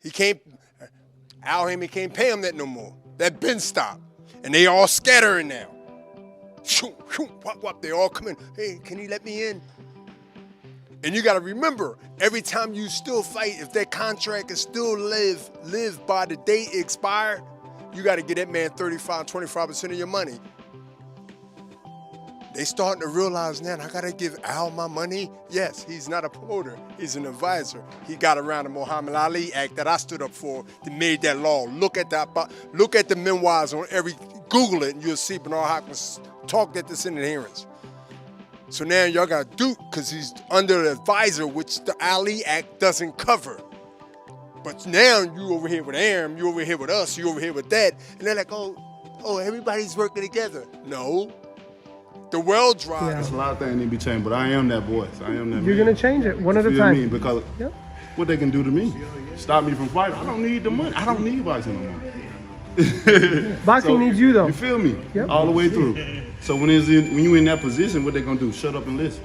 He can't, Al Haymon can't pay him that no more. That been stopped. And they all scattering now. Shoot, shoot, whop, whop, they all come in. Hey, can you let me in? And you gotta remember, every time you still fight, if that contract is still live by the date it expired, you gotta get that man 25% of your money. They starting to realize now, I gotta give Al my money. Yes, he's not a promoter, he's an advisor. He got around the Muhammad Ali Act that I stood up for that made that law. Look at the memoirs on Google it and you'll see Bernard Hopkins talked at this in the hearings. So now y'all got Duke because he's under the advisor, which the Ali Act doesn't cover. But now you over here with Aram, you over here with us, you over here with that, and they're like, oh, everybody's working together. No. The well drive. Yeah. There's a lot of things need to be changed, but I am that voice. I am that. You're gonna change it one at a time. Me? Because what they can do to me, stop me from fighting. I don't need the money. I don't need boxing no more. Boxing needs you though. You feel me? Yep. All the way through. So when you in that position, what they gonna do? Shut up and listen.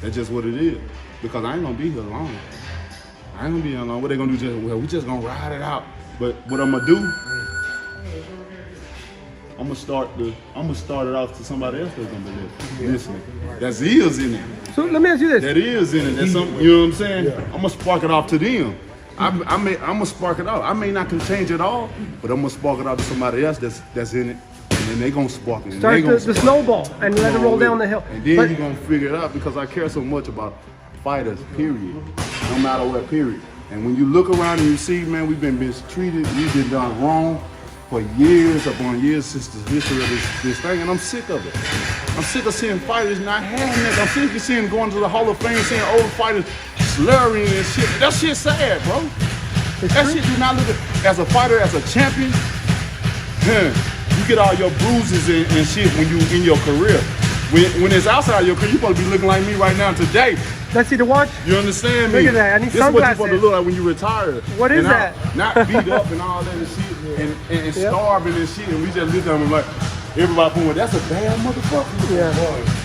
That's just what it is. Because I ain't gonna be here long. I ain't gonna be here long. What they gonna do? We just gonna ride it out. But what I'm gonna do? I'm gonna start it off to somebody else that's gonna be listening. That's is in it. So let me ask you this. That is in it. That's something. You know what I'm saying? Yeah. I'm gonna spark it off to them. I'm gonna spark it off. I may not can change it all, but I'm gonna spark it off to somebody else that's in it. And then they gonna spark it. Start the snowball and let it roll down the hill. And then you're gonna figure it out because I care so much about fighters, period. No matter what, period. And when you look around and you see, man, we've been mistreated, we've been done wrong for years upon years since the history of this thing, and I'm sick of it. I'm sick of seeing fighters not having that. I'm sick of seeing going to the Hall of Fame, seeing old fighters slurring and shit. That shit's sad, bro. That shit do not look at, as a fighter, as a champion, you get all your bruises and shit when you in your career. When it's outside your career, you're supposed to be looking like me right now today. Let's see the watch. You understand me? Look at that. I need this sunglasses. This is what you're supposed to look like when you retire. What is that? Not beat up and all that and shit and starving and shit. And we just look at them like, everybody point, that's a bad motherfucker. Yeah.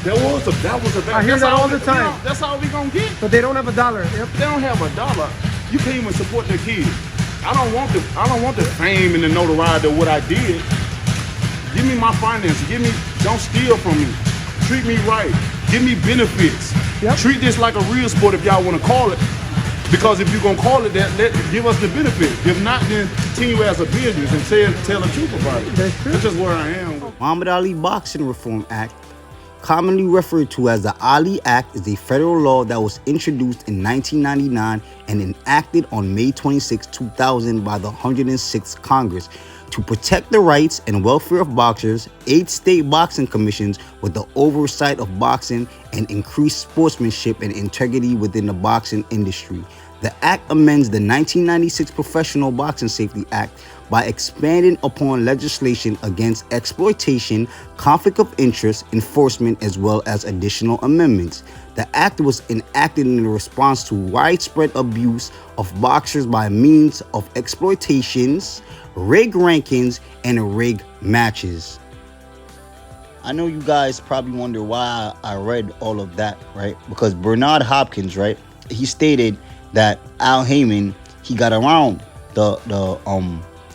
That was a bad. I hear that all the time. You know, that's all we gonna get. But they don't have $1. Yep. They don't have $1. You can't even support their kids. I don't want the fame and the notoriety of what I did. Give me my finances. Don't steal from me. Treat me right. Give me benefits. Yep. Treat this like a real sport if y'all want to call it. Because if you're going to call it that, give us the benefit. If not, then continue as a business and tell the truth about it. That's true. That's just where I am. Muhammad Ali Boxing Reform Act, commonly referred to as the Ali Act, is a federal law that was introduced in 1999 and enacted on May 26, 2000 by the 106th Congress to protect the rights and welfare of boxers, 8 state boxing commissions with the oversight of boxing, and increase sportsmanship and integrity within the boxing industry. The act amends the 1996 Professional Boxing Safety Act by expanding upon legislation against exploitation, conflict of interest, enforcement, as well as additional amendments. The act was enacted in response to widespread abuse of boxers by means of exploitations, rigged rankings, and rigged matches. I know you guys probably wonder why I read all of that, right? Because Bernard Hopkins, right? He stated that Al Haymon, he got around the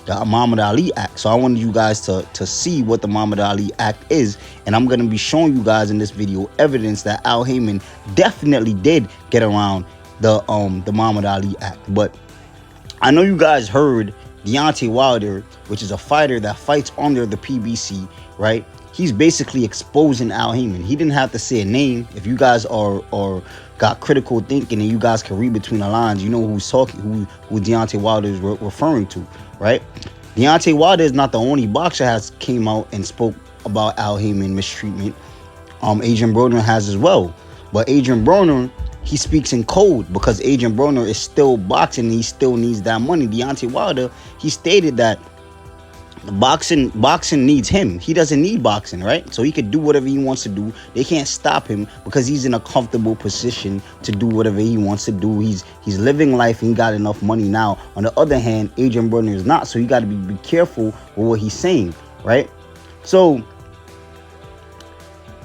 Muhammad Ali Act. So I wanted you guys to see what the Muhammad Ali Act is, and I'm gonna be showing you guys in this video evidence that Al Haymon definitely did get around the Muhammad Ali Act. But I know you guys heard Deontay Wilder, which is a fighter that fights under the PBC, right? He's basically exposing Al Haymon. He didn't have to say a name. If you guys are got critical thinking and you guys can read between the lines, you know who's talking, who Deontay Wilder is referring to, right? Deontay Wilder is not the only boxer has came out and spoke about Al Haymon mistreatment. Adrian Broner has as well. But Adrian Broner, he speaks in code because Adrian Broner is still boxing and he still needs that money. Deontay Wilder, he stated that boxing needs him. He doesn't need boxing, right? So he could do whatever he wants to do. They can't stop him because he's in a comfortable position to do whatever he wants to do. He's living life and he got enough money now. On the other hand, Adrian Broner is not. So you got to be careful with what he's saying, right? So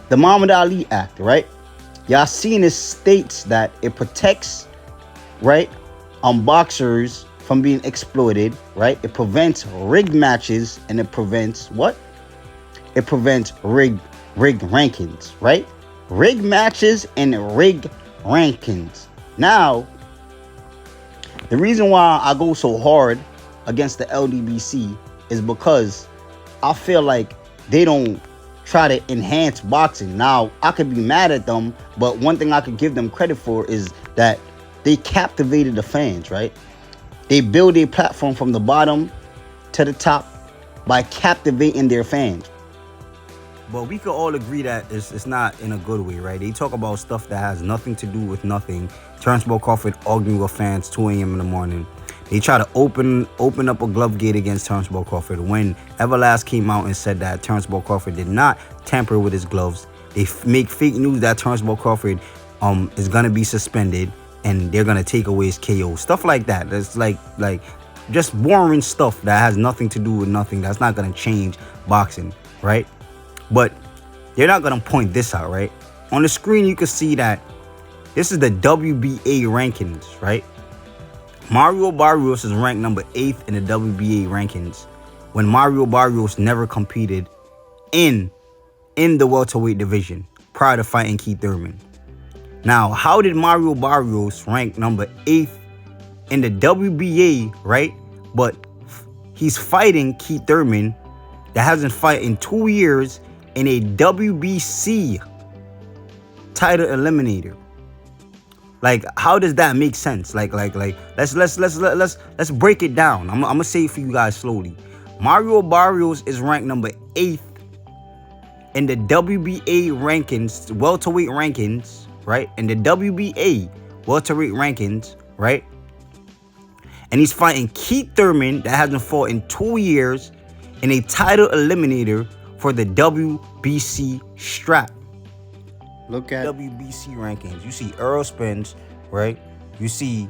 the Muhammad Ali Act, right? Y'all seen it states that it protects, right, boxers from being exploited, right? It prevents rigged matches, and it prevents what? It prevents rigged rankings, right? Rigged matches and rigged rankings. Now, the reason why I go so hard against the LDBC is because I feel like they don't try to enhance boxing. Now, I could be mad at them, but one thing I could give them credit for is that they captivated the fans, right? They build a platform from the bottom to the top by captivating their fans. But we could all agree that it's not in a good way, right? They talk about stuff that has nothing to do with nothing. Turnbull Crawford arguing with fans 2 a.m. in the morning. They try to open up a glove gate against Turnbull Crawford when Everlast came out and said that Turnbull Crawford did not tamper with his gloves. They make fake news that Turnbull Crawford is gonna be suspended and they're gonna take away his KO. Stuff like that. That's like just boring stuff that has nothing to do with nothing. That's not gonna change boxing, right? But they're not gonna point this out, right? On the screen, you can see that this is the WBA rankings, right? Mario Barrios is ranked number 8th in the WBA rankings when Mario Barrios never competed in the welterweight division prior to fighting Keith Thurman. Now, how did Mario Barrios rank number 8th in the WBA, right? But he's fighting Keith Thurman that hasn't fought in 2 years in a WBC title eliminator. Like, how does that make sense? Like, let's break it down. I'm gonna say it for you guys slowly. Mario Barrios is ranked number 8th in the WBA rankings, welterweight rankings, right? In the WBA welterweight rankings, right? And he's fighting Keith Thurman that hasn't fought in 2 years in a title eliminator for the WBC strap. Look at WBC rankings. You see Earl Spence, right? You see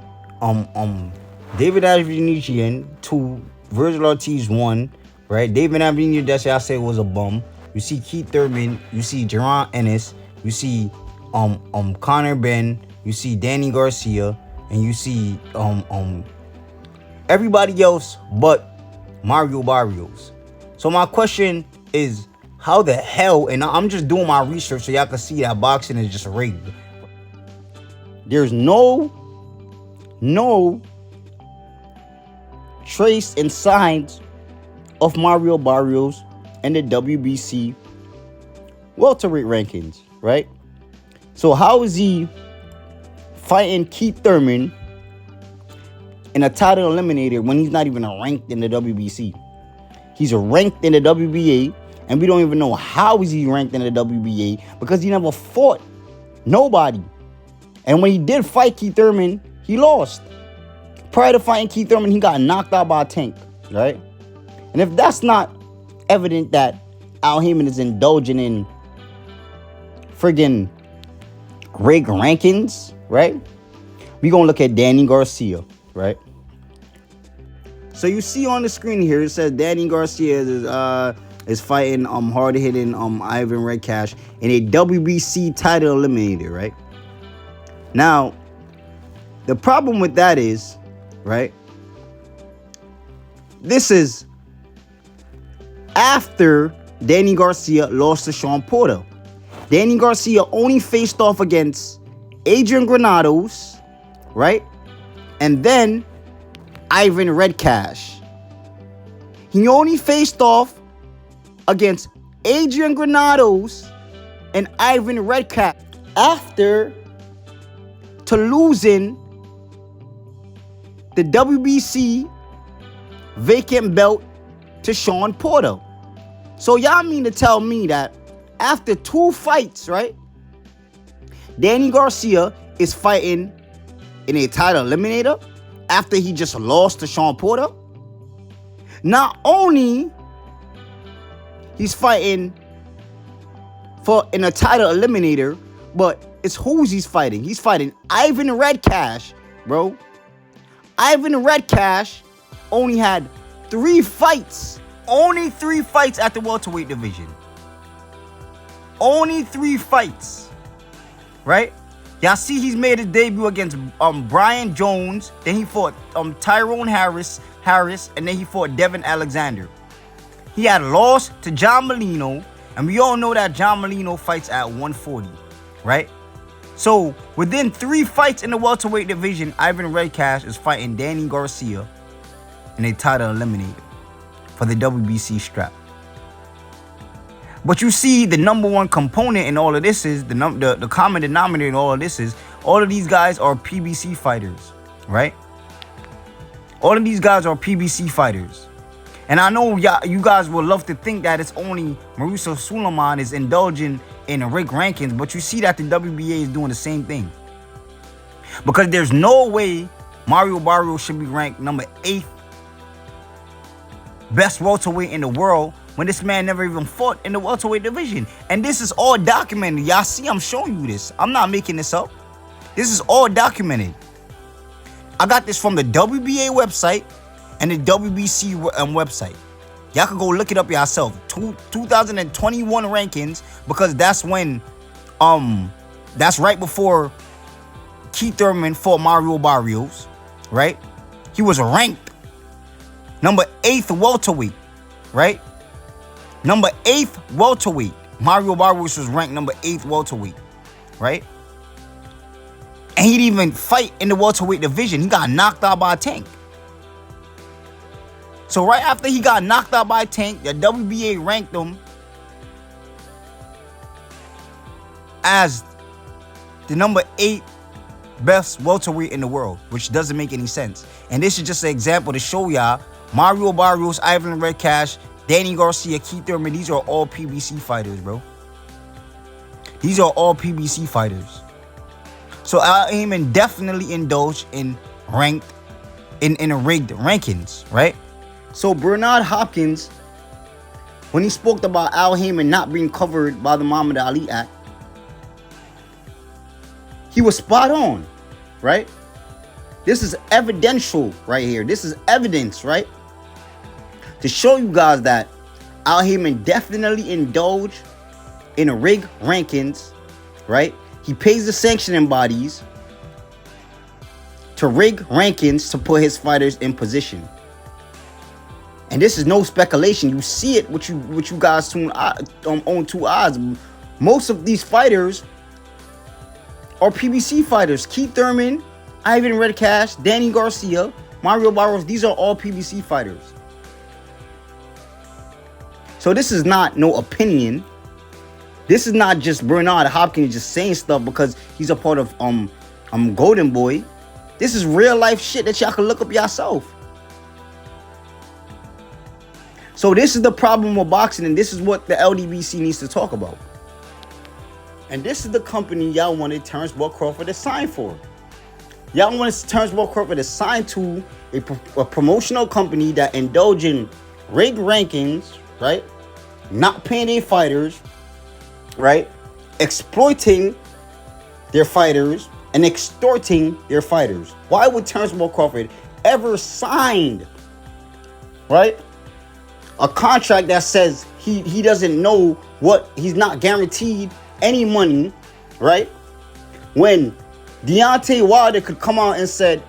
David Avanichian 2, Virgil Ortiz 1, right? David Avanichian, that's what I say was a bum. You see Keith Thurman, you see Jaron Ennis, you see Conor Benn, you see Danny Garcia, and you see everybody else but Mario Barrios. So my question is, how the hell, and I'm just doing my research so y'all can see that boxing is just rigged. There's no trace and signs of Mario Barrios in the WBC welterweight rankings, right? So how is he fighting Keith Thurman in a title eliminator when he's not even ranked in the WBC? He's ranked in the WBA, and we don't even know how is he ranked in the WBA because he never fought nobody. And when he did fight Keith Thurman, he lost. Prior to fighting Keith Thurman, he got knocked out by a tank, right? And if that's not evident that Al Haymon is indulging in friggin' rigged rankings, right? We gonna look at Danny Garcia, right? So you see on the screen here, it says Danny Garcia is fighting hard-hitting Ivan Redcash in a WBC title eliminator, right? Now, the problem with that is, right, this is after Danny Garcia lost to Sean Porter. Danny Garcia only faced off against Adrian Granados, right? And then Ivan Redcash. He only faced off against Adrian Granados and Ivan Redcash after to losing the WBC vacant belt to Sean Porter. So y'all mean to tell me that after 2 fights, right, Danny Garcia is fighting in a title eliminator after he just lost to Sean Porter? Not only he's fighting in a title eliminator, but it's who's he's fighting. He's fighting Ivan Redcash, bro. Ivan Redcash only had 3 fights. Only 3 fights at the welterweight division. Only 3 fights, right? Y'all see he's made his debut against Brian Jones. Then he fought Tyrone Harris, and then he fought Devin Alexander. He had lost to John Molino, and we all know that John Molino fights at 140, right? So within 3 fights in the welterweight division, Ivan Redcash is fighting Danny Garcia in a title eliminator for the WBC strap. But you see, the number one component in all of this is the common denominator in all of this is all of these guys are PBC fighters, right? All of these guys are PBC fighters. And I know you guys would love to think that it's only Mauricio Sulaiman is indulging in Rick rankings, but you see that the WBA is doing the same thing. Because there's no way Mario Barrios should be ranked number 8th best welterweight in the world when this man never even fought in the welterweight division. And this is all documented. Y'all see, I'm showing you this. I'm not making this up. This is all documented. I got this from the WBA website and the WBC website. Y'all can go look it up yourself. 2021 rankings, because that's when, that's right before Keith Thurman fought Mario Barrios, right? He was ranked number 8th welterweight, right? Number 8th welterweight. Mario Barrios was ranked number 8th welterweight, right? And he didn't even fight in the welterweight division. He got knocked out by Tank. So right after he got knocked out by Tank, the WBA ranked him as the number 8 best welterweight in the world, which doesn't make any sense. And this is just an example to show y'all Mario Barrios, Ivan Redcash, Danny Garcia, Keith Thurman, these are all PBC fighters, bro. These are all PBC fighters. So Al Haymon definitely indulged in rigged rankings, right? So Bernard Hopkins, when he spoke about Al Haymon not being covered by the Muhammad Ali Act, he was spot on, right? This is evidential right here. This is evidence, right? To show you guys that Al Haymon definitely indulged in rigged rankings, right? He pays the sanctioning bodies to rig rankings to put his fighters in position. And this is no speculation. You see it, what you guys own 2 eyes. Most of these fighters are PBC fighters. Keith Thurman, Ivan Redcash, Danny Garcia, Mario Barrios. These are all PBC fighters. So this is not no opinion. This is not just Bernard Hopkins just saying stuff because he's a part of Golden Boy. This is real life shit that y'all can look up yourself. So this is the problem with boxing, and this is what the LDBC needs to talk about. And this is the company y'all wanted Terrence Bud Crawford to sign for. Y'all wanted Terrence Bud Crawford to sign to a promotional company that indulge in rigged rankings, right? Not paying their fighters, right? Exploiting their fighters and extorting their fighters. Why would Terrence Bud Crawford ever sign, right, a contract that says he doesn't know what, he's not guaranteed any money, right? When Deontay Wilder could come out and said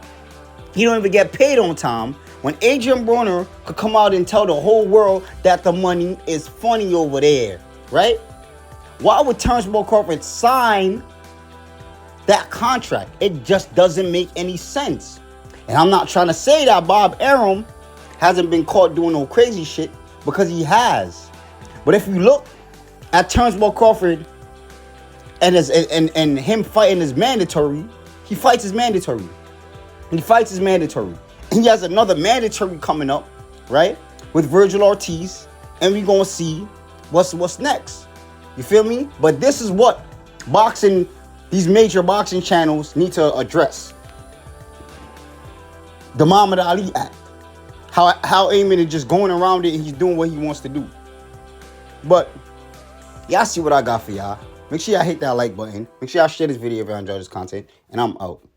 he don't even get paid on time. When Adrian Broner could come out and tell the whole world that the money is funny over there, right? Why would Terrence Bud Crawford sign that contract? It just doesn't make any sense. And I'm not trying to say that Bob Arum hasn't been caught doing no crazy shit, because he has. But if you look at Terrence Bud Crawford and him fighting is mandatory, he fights his mandatory. He fights his mandatory. And he has another mandatory coming up, right? With Virgil Ortiz. And we're gonna see what's next. You feel me? But this is what boxing, these major boxing channels need to address. The Muhammad Ali Act. How Haymon is just going around it and he's doing what he wants to do. But y'all see what I got for y'all. Make sure y'all hit that like button. Make sure y'all share this video if y'all enjoy this content. And I'm out.